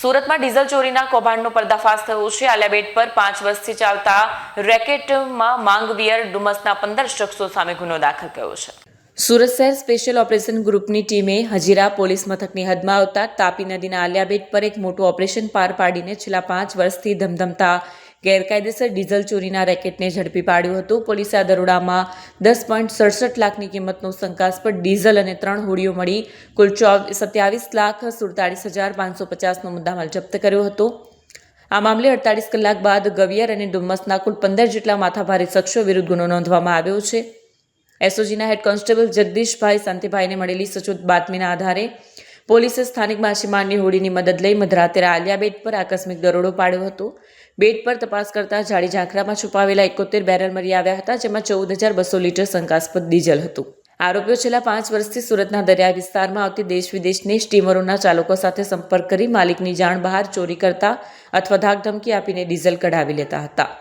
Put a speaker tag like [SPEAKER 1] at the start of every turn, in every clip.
[SPEAKER 1] સુરતમાં ડીઝલ ચોરીના કૌભાંડનો પર્દાફાશ થયો છે। આલિયાબેટ પર 5 વર્ષથી ચાલતા રેકેટમાં માંગવીયર ડુમસના 15 શખ્સો સામે ગુનો દાખલ કર્યો છે। સુરત શહેર સ્પેશિયલ ઓપરેશન ગ્રુપની ટીમે હજીરા પોલીસ મથકની હદમાં આવતા તાપી નદીના આલિયાબેટ પર એક મોટું ઓપરેશન પાર પાડીને છેલ્લા 5 વર્ષથી ધમધમતા ગેરકાયદેસર ડીઝલ ચોરીના રેકેટને ઝડપી પાડ્યું હતું। પોલીસે આ દરોડામાં 10.67 લાખની કિંમતનો શંકાસ્પદ ડીઝલ અને 3 હોડીઓ મળી કુલ 27,47,550નો મુદ્દામાલ જપ્ત કર્યો હતો। આ મામલે 48 કલાક બાદ ગવિયર અને ડુમ્મસના કુલ 15 જેટલા માથાભારે શખ્સો વિરુદ્ધ ગુનો નોંધવામાં આવ્યો છે। એસઓજીના હેડ કોન્સ્ટેબલ જગદીશભાઈ શાંતિભાઈને મળેલી સચોટ બાતમીના આધારે પોલીસે સ્થાનિક માછીમારની હોડીની મદદ લઈ મધરાત્રે આલિયાબેટ પર આકસ્મિક દરોડો પાડ્યો હતો। બેટ પર તપાસ કરતા જાડી ઝાંખરામાં છુપાવેલા 71 બેરલ મળી આવ્યા હતા, જેમાં 14,200 લીટર શંકાસ્પદ ડીઝલ હતું। આરોપીઓ છેલ્લા 5 વર્ષથી સુરતના દરિયાઈ વિસ્તારમાં આવતી દેશ વિદેશની સ્ટીમરોના ચાલકો સાથે સંપર્ક કરી માલિકની જાણ બહાર ચોરી કરતા અથવા ધાકધમકી આપીને ડીઝલ કઢાવી લેતા હતા।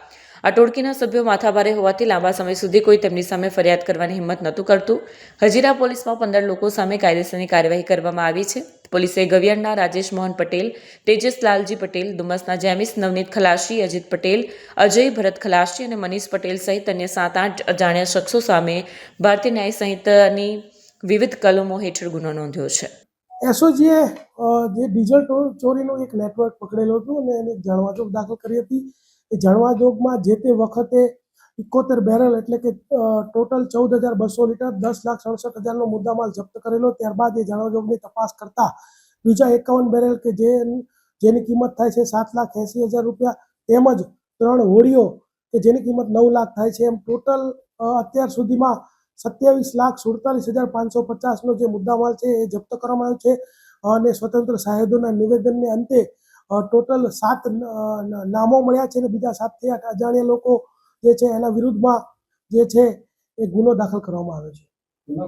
[SPEAKER 1] આ ટોળકીના સભ્યો માથાભારે હોવાથી લાંબા સમય સુધી કોઈ તેમની સામે ફરિયાદ કરવાની હિંમત નહોતું કરતું। હજીરા પોલીસમાં 15 લોકો સામે કાયદેસરની કાર્યવાહી કરવામાં આવી છે। પોલીસે ગવિયરના રાજેશ મોહન પટેલ, તેજસ લાલજી પટેલ, ડુમસના જેમિસ નવનીત ખલાસી, અજીત પટેલ, અજય ભરત ખલાસી અને મનીષ પટેલ સહિત અન્ય 7-8 અજાણ્યા શખ્સો સામે ભારતીય ન્યાય સંહિતાની વિવિધ કલમો હેઠળ ગુનો નોંધ્યો છે।
[SPEAKER 2] એસઓજીએ જે ડીઝલ ચોરીનું એક નેટવર્ક પકડેલું હતું અને એને જાણવાજોગ દાખલ કરી હતી। એ જાણવાજોગમાં જે તે વખતે 71 બેરલ એટલે કે ટોટલ 14,200 લીટર 10,67,000નો મુદ્દામાલ જપ્ત કરેલો। ત્યારબાદ એ જાણવાજોગની તપાસ કરતા બીજા 51 બેરલ કે જેની કિંમત થાય છે 7,80,000 રૂપિયા, તેમજ 3 હોડીઓ કે જેની કિંમત 9 લાખ થાય છે, એમ ટોટલ અત્યાર સુધીમાં 27,47,550નો જે મુદ્દામાલ છે એ જપ્ત કરવામાં આવ્યો છે। અને સ્વતંત્ર સાહેબોના નિવેદનને અંતે ટોટલ 7 નામો મળ્યા છે અને બીજા 7 થી 8 અજાણ્યા લોકો જે છે એના વિરુદ્ધમાં જે છે એ ગુનો દાખલ કરવામાં આવ્યો છે। જેના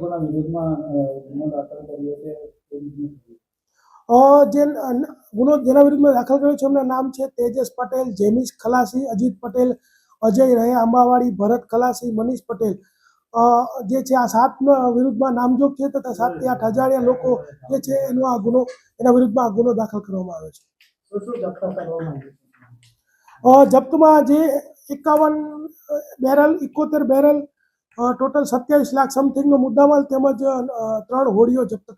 [SPEAKER 2] વિરુદ્ધમાં દાખલ કર્યો છે એમના નામ છે તેજસ પટેલ, જેમિસ ખલાસી, અજીત પટેલ, અજય રહે આંબાવાડી, ભરત ખલાસી, મનીષ પટેલ જે છે આ 7 વિરુદ્ધમાં નામજોગ છે, તથા 7 થી 8 અજાણ્યા લોકો જે છે એના વિરુદ્ધમાં ગુનો દાખલ કરવામાં આવ્યો છે। જપ્તમાં જે 51 બેરલ, 71 બેરલ, ટોટલ 27 લાખ સમથિંગનો મુદ્દામાલ તેમજ 3 હોડીઓ જપ્ત